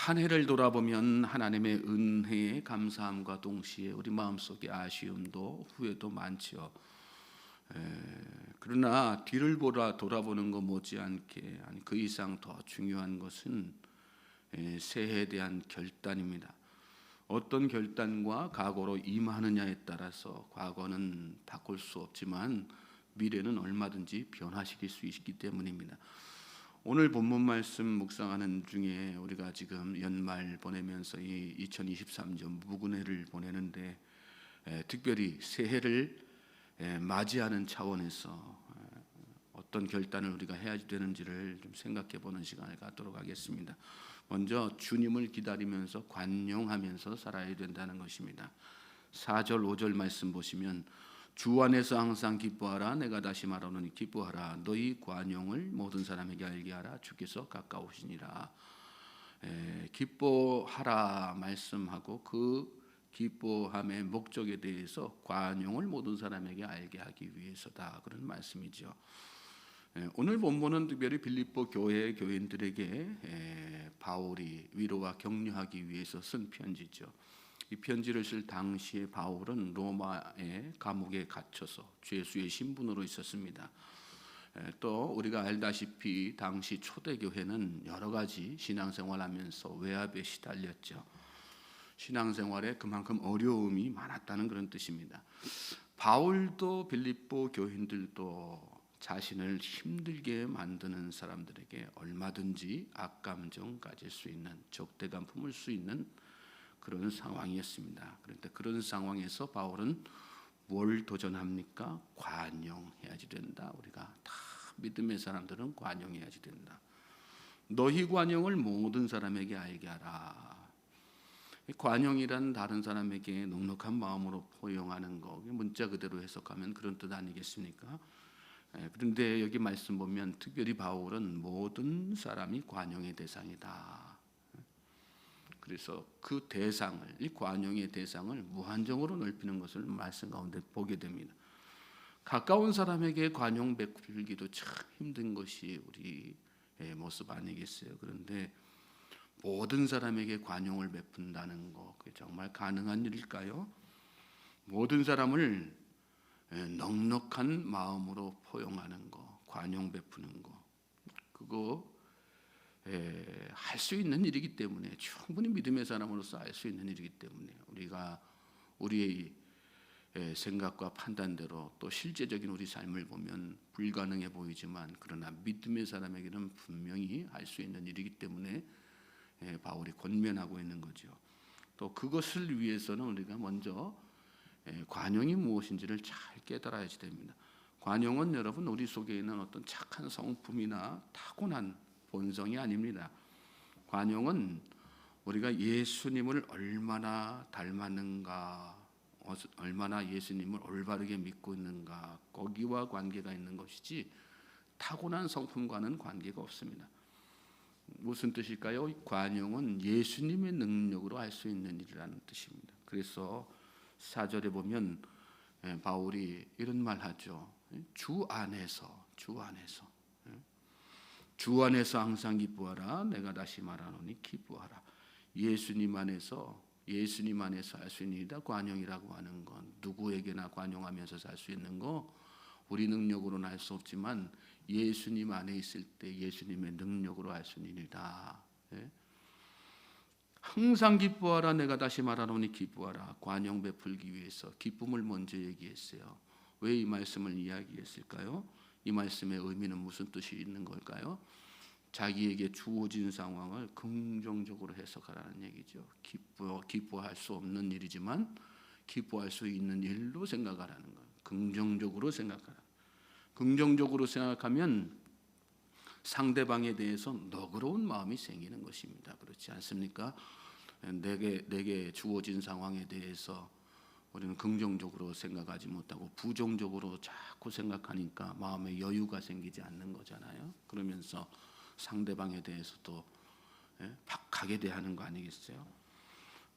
한 해를 돌아보면 하나님의 은혜에 감사함과 동시에 우리 마음속에 아쉬움도 후회도 많지요. 그러나 뒤를 돌아보는 것 못지않게 그 이상 더 중요한 것은 새해에 대한 결단입니다. 어떤 결단과 각오로 임하느냐에 따라서 과거는 바꿀 수 없지만 미래는 얼마든지 변화시킬 수 있기 때문입니다. 오늘 본문 말씀 묵상하는 중에 우리가 지금 연말 보내면서 이 2023년 묵은해를 보내는데 특별히 새해를 맞이하는 차원에서 어떤 결단을 우리가 해야 되는지를 좀 생각해 보는 시간을 갖도록 하겠습니다. 먼저 주님을 기다리면서 관용하면서 살아야 된다는 것입니다. 4절 5절 말씀 보시면 주 안에서 항상 기뻐하라. 내가 다시 말하노니 기뻐하라. 너희 관용을 모든 사람에게 알게 하라. 주께서 가까우시니라. 기뻐하라 말씀하고 그 기뻐함의 목적에 대해서 관용을 모든 사람에게 알게 하기 위해서다, 그런 말씀이죠. 오늘 본문은 특별히 빌립보 교회 교인들에게 바울이 위로와 격려하기 위해서 쓴 편지죠. 이 편지를 쓸 당시에 바울은 로마의 감옥에 갇혀서 죄수의 신분으로 있었습니다. 또 우리가 알다시피 당시 초대교회는 여러 가지 신앙생활하면서 외압에 시달렸죠. 신앙생활에 그만큼 어려움이 많았다는 그런 뜻입니다. 바울도 빌립보 교인들도 자신을 힘들게 만드는 사람들에게 얼마든지 악감정 가질 수 있는, 적대감 품을 수 있는 그런 상황이었습니다. 그런데 그런 상황에서 바울은 뭘 도전합니까? 관용해야지 된다. 우리가 다 믿음의 사람들은 관용해야지 된다. 너희 관용을 모든 사람에게 알게 하라. 관용이란 다른 사람에게 넉넉한 마음으로 포용하는 거, 문자 그대로 해석하면 그런 뜻 아니겠습니까? 그런데 여기 말씀 보면 특별히 바울은 모든 사람이 관용의 대상이다. 그래서 그 대상을, 이 관용의 대상을 무한정으로 넓히는 것을 말씀 가운데 보게 됩니다. 가까운 사람에게 관용 베풀기도 참 힘든 것이 우리의 모습 아니겠어요? 그런데 모든 사람에게 관용을 베푼다는 거, 그게 정말 가능한 일일까요? 모든 사람을 넉넉한 마음으로 포용하는 거, 관용 베푸는 거, 그거 할 수 있는 일이기 때문에, 충분히 믿음의 사람으로서 할 수 있는 일이기 때문에 우리가 우리의 생각과 판단대로 또 실제적인 우리 삶을 보면 불가능해 보이지만, 그러나 믿음의 사람에게는 분명히 할 수 있는 일이기 때문에 바울이 권면하고 있는 거죠. 또 그것을 위해서는 우리가 먼저 관용이 무엇인지를 잘 깨달아야지 됩니다. 관용은 여러분 우리 속에 있는 어떤 착한 성품이나 타고난 본성이 아닙니다. 관용은 우리가 예수님을 얼마나 닮았는가, 얼마나 예수님을 올바르게 믿고 있는가, 거기와 관계가 있는 것이지 타고난 성품과는 관계가 없습니다. 무슨 뜻일까요? 관용은 예수님의 능력으로 할 수 있는 일이라는 뜻입니다. 그래서 4절에 보면 바울이 이런 말 하죠. 주 안에서 항상 기뻐하라. 내가 다시 말하노니 기뻐하라. 예수님 안에서 할 수 있는 일이다. 관용이라고 하는 건 누구에게나 관용하면서 살 수 있는 거, 우리 능력으로는 할 수 없지만 예수님 안에 있을 때 예수님의 능력으로 할 수 있는 일이다. 항상 기뻐하라. 내가 다시 말하노니 기뻐하라. 관용 베풀기 위해서 기쁨을 먼저 얘기했어요. 왜 이 말씀을 이야기했을까요? 이 말씀의 의미는 무슨 뜻이 있는 걸까요? 자기에게 주어진 상황을 긍정적으로 해석하라는 얘기죠. 기뻐할 수 없는 일이지만 기뻐할 수 있는 일로 생각하라는 거예요. 긍정적으로 생각하라. 긍정적으로 생각하면 상대방에 대해서 너그러운 마음이 생기는 것입니다. 그렇지 않습니까? 내게 주어진 상황에 대해서 우리는 긍정적으로 생각하지 못하고 부정적으로 자꾸 생각하니까 마음에 여유가 생기지 않는 거잖아요. 그러면서 상대방에 대해서도 박하게 대하는 거 아니겠어요?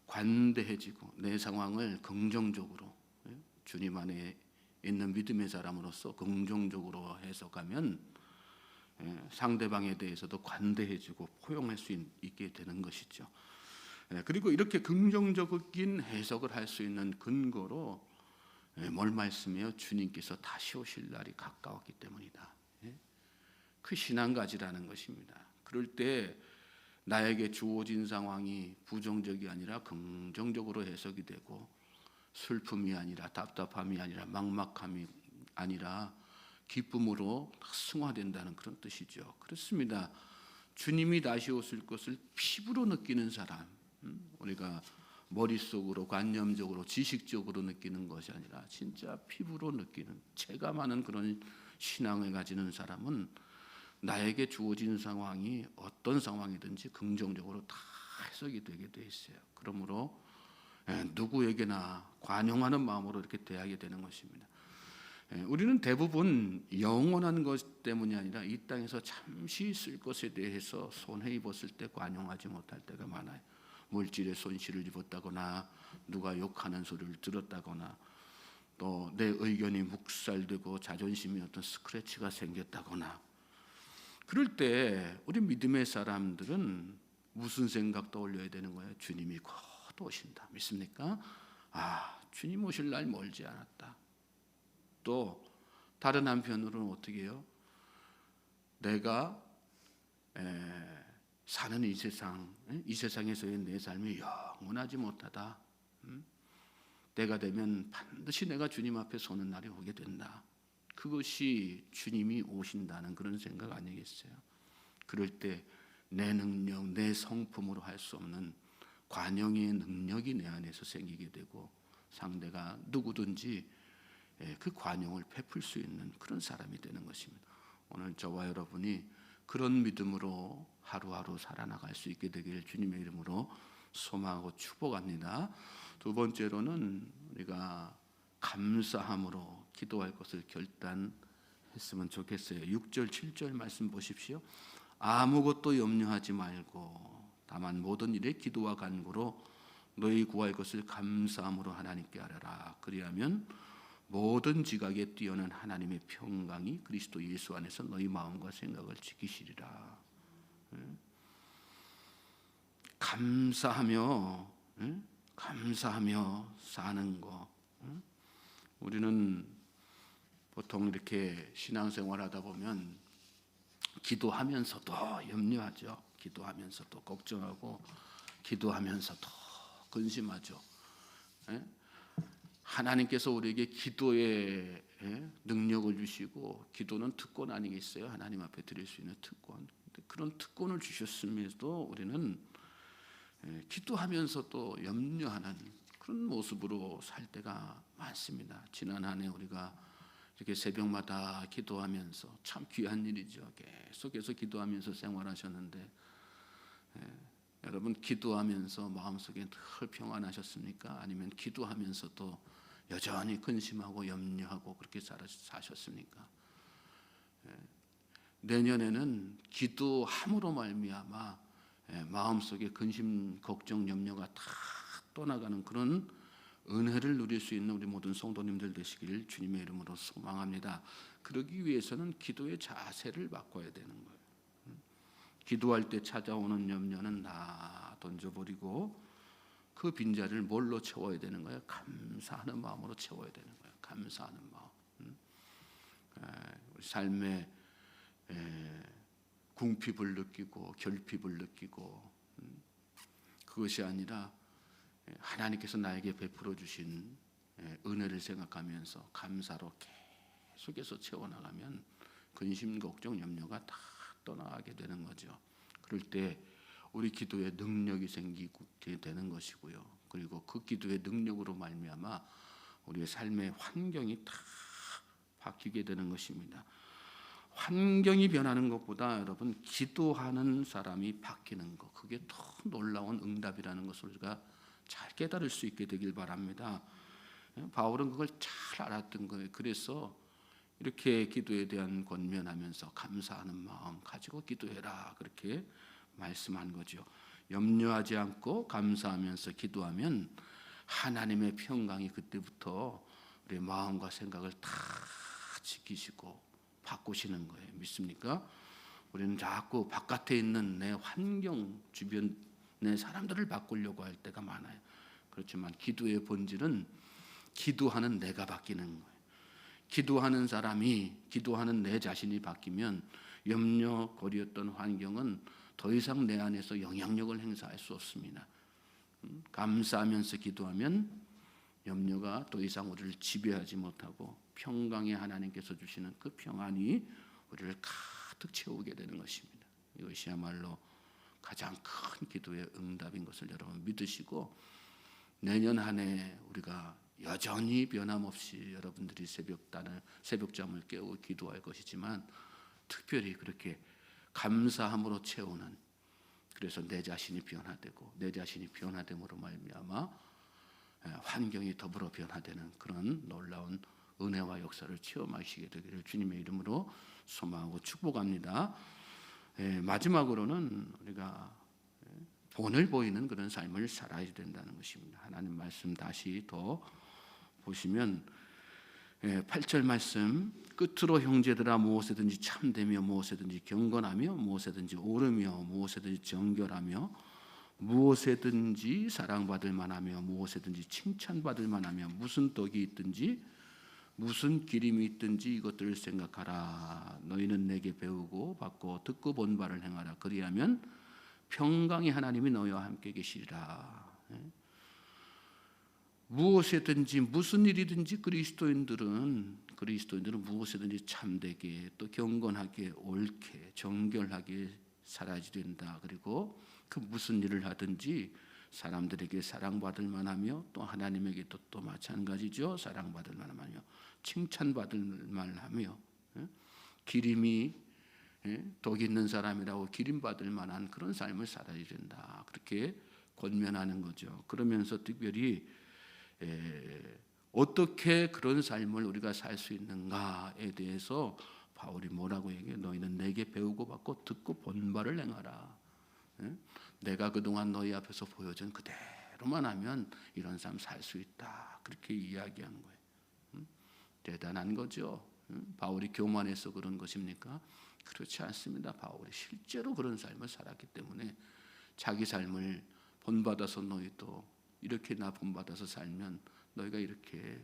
관대해지고 내 상황을 긍정적으로, 주님 안에 있는 믿음의 사람으로서 긍정적으로 해석하면 상대방에 대해서도 관대해지고 포용할 수 있게 되는 것이죠. 그리고 이렇게 긍정적인 해석을 할 수 있는 근거로 뭘 말씀해요? 주님께서 다시 오실 날이 가까웠기 때문이다. 그 신앙가지라는 것입니다. 그럴 때 나에게 주어진 상황이 부정적이 아니라 긍정적으로 해석이 되고, 슬픔이 아니라 답답함이 아니라 막막함이 아니라 기쁨으로 승화된다는 그런 뜻이죠. 그렇습니다. 주님이 다시 오실 것을 피부로 느끼는 사람, 우리가 머릿속으로 관념적으로 지식적으로 느끼는 것이 아니라 진짜 피부로 느끼는, 체감하는 그런 신앙을 가지는 사람은 나에게 주어진 상황이 어떤 상황이든지 긍정적으로 다 해석이 되게 돼 있어요. 그러므로 누구에게나 관용하는 마음으로 이렇게 대하게 되는 것입니다. 우리는 대부분 영원한 것 때문이 아니라 이 땅에서 잠시 있을 것에 대해서 손해 입었을 때 관용하지 못할 때가 많아요. 물질의 손실을 입었다거나, 누가 욕하는 소리를 들었다거나, 또 내 의견이 묵살되고 자존심이 어떤 스크래치가 생겼다거나, 그럴 때 우리 믿음의 사람들은 무슨 생각 떠올려야 되는 거예요? 주님이 곧 오신다. 믿습니까? 주님 오실 날 멀지 않았다. 또 다른 한편으로는 어떻게 해요? 내가 사는 이 세상에서의 내 삶이 영원하지 못하다. 때가 되면 반드시 내가 주님 앞에 서는 날이 오게 된다. 그것이 주님이 오신다는 그런 생각 아니겠어요? 그럴 때 내 능력, 내 성품으로 할 수 없는 관용의 능력이 내 안에서 생기게 되고, 상대가 누구든지 그 관용을 베풀 수 있는 그런 사람이 되는 것입니다. 오늘 저와 여러분이 그런 믿음으로 하루하루 살아나갈 수 있게 되길 주님의 이름으로 소망하고 축복합니다. 두 번째로는 우리가 감사함으로 기도할 것을 결단했으면 좋겠어요. 6절 7절 말씀 보십시오. 아무것도 염려하지 말고 다만 모든 일에 기도와 간구로 너희 구할 것을 감사함으로 하나님께 아뢰라. 그리하면 모든 지각에 뛰어난 하나님의 평강이 그리스도 예수 안에서 너희 마음과 생각을 지키시리라. 감사하며 사는 거. 우리는 보통 이렇게 신앙생활하다 보면 기도하면서도 염려하죠. 기도하면서도 걱정하고, 기도하면서도 근심하죠. 하나님께서 우리에게 기도의 능력을 주시고, 기도는 특권 아니겠어요? 하나님 앞에 드릴 수 있는 특권. 그런 특권을 주셨음에도 우리는 기도하면서도 염려하는 그런 모습으로 살 때가 많습니다. 지난 한 해 우리가 이렇게 새벽마다 기도하면서, 참 귀한 일이죠. 계속해서 기도하면서 생활하셨는데, 여러분 기도하면서 마음속에 늘 평안하셨습니까? 아니면 기도하면서도 여전히 근심하고 염려하고 그렇게 사셨습니까? 내년에는 기도함으로 말미암아 마음속에 근심, 걱정, 염려가 다 떠나가는 그런 은혜를 누릴 수 있는 우리 모든 성도님들 되시길 주님의 이름으로 소망합니다. 그러기 위해서는 기도의 자세를 바꿔야 되는 거예요. 기도할 때 찾아오는 염려는 다 던져버리고 그 빈자리를 뭘로 채워야 되는 거예요? 감사하는 마음으로 채워야 되는 거예요. 감사하는 마음. 우리 삶에 궁핍을 느끼고 결핍을 느끼고, 그것이 아니라 하나님께서 나에게 베풀어 주신 은혜를 생각하면서 감사로 계속해서 채워나가면 근심, 걱정, 염려가 다 떠나가게 되는 거죠. 그럴 때 우리 기도에 능력이 생기게 되는 것이고요. 그리고 그 기도의 능력으로 말미암아 우리의 삶의 환경이 다 바뀌게 되는 것입니다. 환경이 변하는 것보다 여러분 기도하는 사람이 바뀌는 것, 그게 더 놀라운 응답이라는 것을 우리가 잘 깨달을 수 있게 되길 바랍니다. 바울은 그걸 잘 알았던 거예요. 그래서 이렇게 기도에 대한 권면하면서 감사하는 마음 가지고 기도해라, 그렇게 말씀한 거죠. 염려하지 않고 감사하면서 기도하면 하나님의 평강이 그때부터 우리의 마음과 생각을 다 지키시고 바꾸시는 거예요. 믿습니까? 우리는 자꾸 바깥에 있는 내 환경, 주변 내 사람들을 바꾸려고 할 때가 많아요. 그렇지만 기도의 본질은 기도하는 내가 바뀌는 거예요. 기도하는 사람이, 기도하는 내 자신이 바뀌면 염려거리였던 환경은 더 이상 내 안에서 영향력을 행사할 수 없습니다. 감사하면서 기도하면 염려가 더 이상 우리를 지배하지 못하고 평강의 하나님께서 주시는 그 평안이 우리를 가득 채우게 되는 것입니다. 이것이야말로 가장 큰 기도의 응답인 것을 여러분 믿으시고, 내년 한 해 우리가 여전히 변함없이 여러분들이 새벽잠을 깨우고 기도할 것이지만, 특별히 그렇게 감사함으로 채우는, 그래서 내 자신이 변화되고 내 자신이 변화됨으로 말미암아 환경이 더불어 변화되는 그런 놀라운 은혜와 역사를 체험하시게 되기를 주님의 이름으로 소망하고 축복합니다. 마지막으로는 우리가 본을 보이는 그런 삶을 살아야 된다는 것입니다. 하나님 말씀 다시 더 보시면 8절 말씀, 끝으로 형제들아 무엇이든지 참되며 무엇이든지 경건하며 무엇이든지 옳으며 무엇이든지 정결하며 무엇이든지 사랑받을 만하며 무엇이든지 칭찬받을 만하며 무슨 덕이 있든지 무슨 기림이 있든지 이것들을 생각하라. 너희는 내게 배우고 받고 듣고 본 바를 행하라. 그리하면 평강의 하나님이 너희와 함께 계시리라. 무엇이든지 무슨 일이든지 그리스도인들은 무엇이든지 참되게 또 경건하게 옳게 정결하게 살아야 된다. 그리고 그 무슨 일을 하든지 사람들에게 사랑받을 만하며 또 하나님에게도 또 마찬가지죠. 사랑받을 만하며 칭찬받을 만하며 기림이 덕 있는 사람이라고 기림받을 만한 그런 삶을 살아야 된다. 그렇게 권면하는 거죠. 그러면서 특별히 어떻게 그런 삶을 우리가 살 수 있는가에 대해서 바울이 뭐라고 얘기해요? 너희는 내게 배우고 받고 듣고 본 바를 행하라. 내가 그동안 너희 앞에서 보여준 그대로만 하면 이런 삶 살 수 있다. 그렇게 이야기한 거예요. 대단한 거죠. 바울이 교만해서 그런 것입니까? 그렇지 않습니다. 바울이 실제로 그런 삶을 살았기 때문에 자기 삶을 본받아서 너희도 이렇게 나 본받아서 살면 너희가 이렇게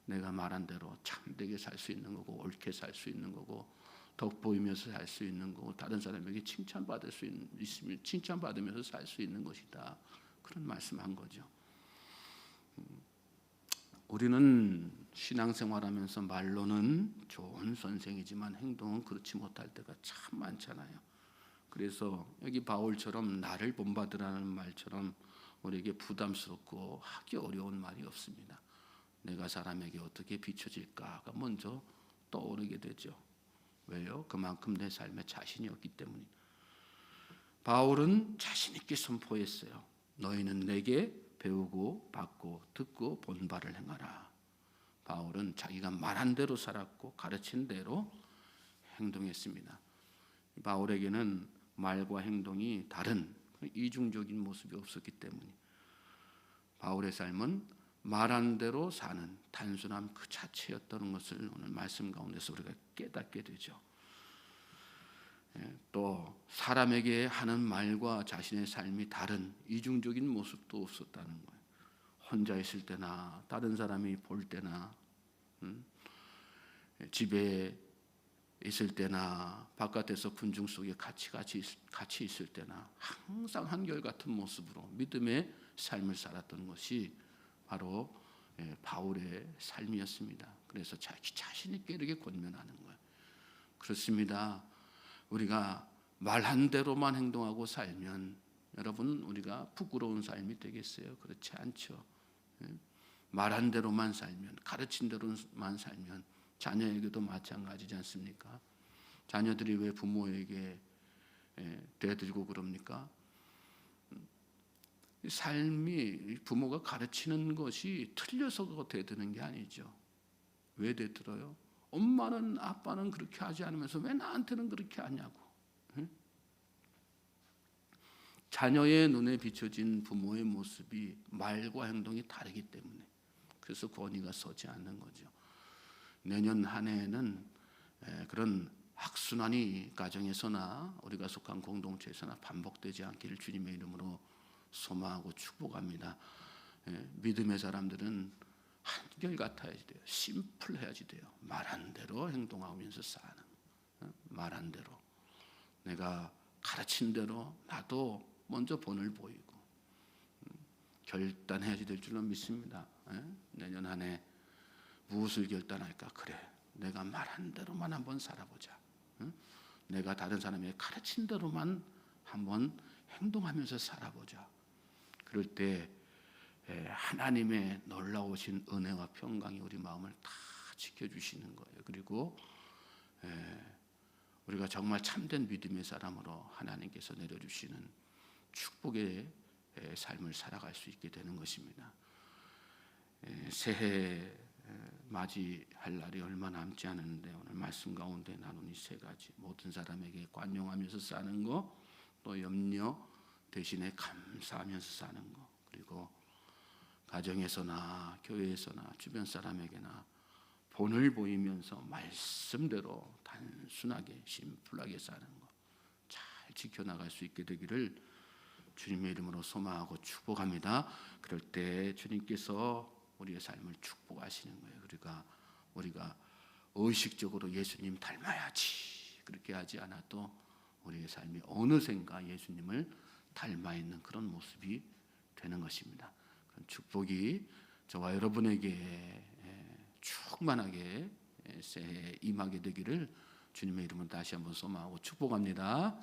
내가 말한 대로 참되게 살 수 있는 거고 옳게 살 수 있는 거고 덕 보이면서 살 수 있는 거고 다른 사람에게 칭찬받을 수 있으면 칭찬받으면서 살 수 있는 것이다. 그런 말씀한 거죠. 우리는 신앙생활하면서 말로는 좋은 선생이지만 행동은 그렇지 못할 때가 참 많잖아요. 그래서 여기 바울처럼 나를 본받으라는 말처럼 우리에게 부담스럽고 하기 어려운 말이 없습니다. 내가 사람에게 어떻게 비춰질까가 먼저 떠오르게 되죠. 왜요? 그만큼 내 삶에 자신이 없기 때문입니다. 바울은 자신 있게 선포했어요. 너희는 내게 배우고 받고 듣고 본 바를 행하라. 바울은 자기가 말한 대로 살았고 가르친 대로 행동했습니다. 바울에게는 말과 행동이 다른 이중적인 모습이 없었기 때문에 바울의 삶은 말한 대로 사는 단순함 그 자체였다는 것을 오늘 말씀 가운데서 우리가 깨닫게 되죠. 또 사람에게 하는 말과 자신의 삶이 다른 이중적인 모습도 없었다는 거예요. 혼자 있을 때나 다른 사람이 볼 때나 집에 있을 때나 바깥에서 군중 속에 같이 있을 때나 항상 한결같은 모습으로 믿음의 삶을 살았던 것이 바로 바울의 삶이었습니다. 그래서 자기 자신 있게 이렇게 권면하는 거예요. 그렇습니다. 우리가 말한 대로만 행동하고 살면 여러분 우리가 부끄러운 삶이 되겠어요? 그렇지 않죠. 말한 대로만 살면 가르친 대로만 살면 자녀에게도 마찬가지지 않습니까? 자녀들이 왜 부모에게 대들고 그럽니까? 삶이 부모가 가르치는 것이 틀려서 대드는 게 아니죠. 왜 대들어요? 엄마는 아빠는 그렇게 하지 않으면서 왜 나한테는 그렇게 하냐고. 자녀의 눈에 비춰진 부모의 모습이 말과 행동이 다르기 때문에 그래서 권위가 서지 않는 거죠. 내년 한 해에는 그런 악순환이 가정에서나 우리가 속한 공동체에서나 반복되지 않기를 주님의 이름으로 소망하고 축복합니다. 믿음의 사람들은 한결같아야지 돼요. 심플해야지 돼요. 말한 대로 행동하면서 사는, 말한 대로 내가 가르친 대로 나도 먼저 본을 보이고 결단해야지 될 줄로 믿습니다. 내년 한 해 무엇을 결단할까? 그래, 내가 말한 대로만 한번 살아보자. 내가 다른 사람에게 가르친 대로만 한번 행동하면서 살아보자. 그럴 때 하나님의 놀라우신 은혜와 평강이 우리 마음을 다 지켜주시는 거예요. 그리고 우리가 정말 참된 믿음의 사람으로 하나님께서 내려주시는 축복의 삶을 살아갈 수 있게 되는 것입니다. 새해 맞이할 날이 얼마 남지 않았는데 오늘 말씀 가운데 나눈 이 세 가지, 모든 사람에게 관용하면서 사는 거, 또 염려 대신에 감사하면서 사는 거, 그리고 가정에서나 교회에서나 주변 사람에게나 본을 보이면서 말씀대로 단순하게 심플하게 사는 거 잘 지켜나갈 수 있게 되기를 주님의 이름으로 소망하고 축복합니다. 그럴 때 주님께서 우리의 삶을 축복하시는 거예요. 우리가 의식적으로 예수님 닮아야지 그렇게 하지 않아도 우리의 삶이 어느샌가 예수님을 닮아 있는 그런 모습이 되는 것입니다. 그런 축복이 저와 여러분에게 충만하게 새해에 임하게 되기를 주님의 이름으로 다시 한번 소망하고 축복합니다.